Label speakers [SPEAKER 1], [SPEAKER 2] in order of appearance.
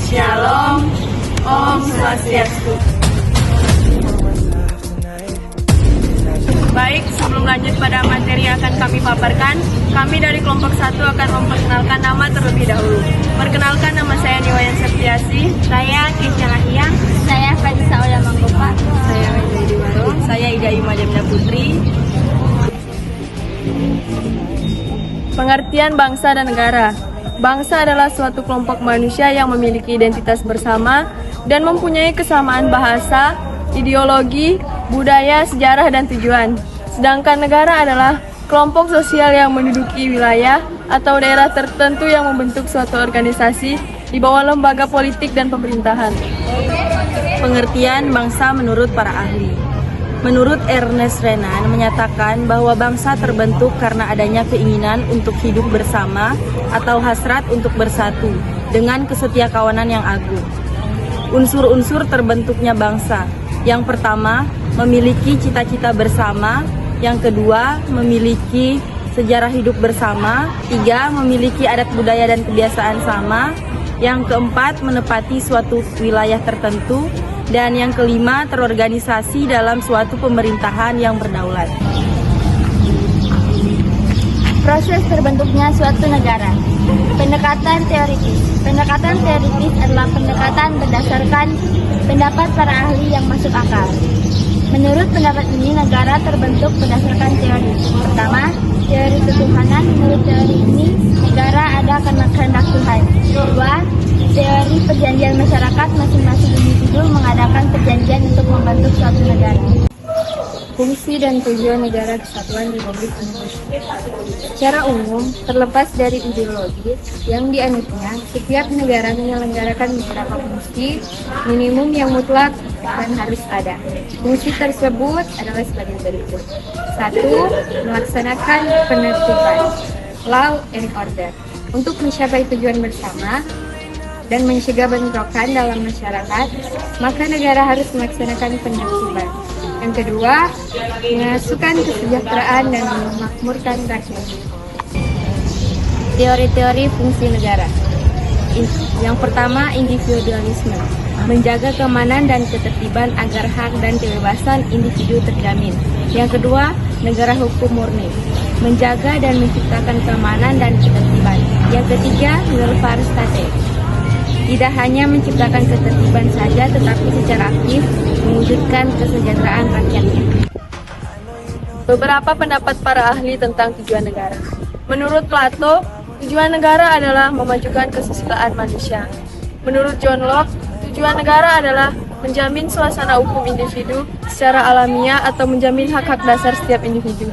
[SPEAKER 1] Shalom, Om Swastiastu. Baik, sebelum lanjut pada materi yang akan kami paparkan, kami dari kelompok 1 akan memperkenalkan nama terlebih dahulu. Perkenalkan, nama saya Niwayan Septiasi.
[SPEAKER 2] Saya Kesha Rahiyang. Saya Fadisa Ola Manggopa.
[SPEAKER 1] Saya Ida Diwaro. Saya Ida Ima Demna Putri. Pengertian bangsa dan negara. Bangsa adalah suatu kelompok manusia yang memiliki identitas bersama dan mempunyai kesamaan bahasa, ideologi, budaya, sejarah, dan tujuan. Sedangkan negara adalah kelompok sosial yang menduduki wilayah atau daerah tertentu yang membentuk suatu organisasi di bawah lembaga politik dan pemerintahan.
[SPEAKER 3] Pengertian bangsa menurut para ahli. Menurut Ernest Renan menyatakan bahwa bangsa terbentuk karena adanya keinginan untuk hidup bersama atau hasrat untuk bersatu dengan kesetiakawanan yang agung. Unsur-unsur terbentuknya bangsa. Yang pertama, memiliki cita-cita bersama. Yang kedua, memiliki sejarah hidup bersama. 3, memiliki adat budaya dan kebiasaan sama. Yang keempat, menepati suatu wilayah tertentu. Dan yang kelima, terorganisasi dalam suatu pemerintahan yang berdaulat.
[SPEAKER 2] Proses terbentuknya suatu negara. Pendekatan teoritis. Pendekatan teoritis adalah pendekatan berdasarkan pendapat para ahli yang masuk akal. Menurut pendapat ini, negara terbentuk berdasarkan teori. Pertama, teori ketuhanan. Menurut teori ini, negara ada karena kehendak Tuhan. Kedua, teori perjanjian masyarakat. Masing-masing individu mengadakan perjanjian untuk membentuk suatu negara. Fungsi dan tujuan Negara Kesatuan Republik Indonesia. Secara umum, terlepas dari ideologi yang dianutnya, setiap negara menyelenggarakan beberapa fungsi minimum yang mutlak dan harus ada. Fungsi tersebut adalah sebagai berikut. 1. Melaksanakan penertiban, law and order, untuk mencapai tujuan bersama dan mencegah bentrokan dalam masyarakat, maka negara harus melaksanakan penertiban. Yang kedua, mengasuhkan kesejahteraan dan memakmurkan rakyat. Teori-teori fungsi negara. Yang pertama, individualisme, menjaga keamanan dan ketertiban agar hak dan kebebasan individu terjamin. Yang kedua, negara hukum murni, menjaga dan menciptakan keamanan dan ketertiban. Yang ketiga, welfare state, tidak hanya menciptakan ketertiban saja, tetapi secara aktif mewujudkan kesejahteraan rakyatnya.
[SPEAKER 1] Beberapa pendapat para ahli tentang tujuan negara. Menurut Plato, tujuan negara adalah memajukan kesusilaan manusia. Menurut John Locke, tujuan negara adalah menjamin suasana hukum individu secara alamiah atau menjamin hak-hak dasar setiap individu.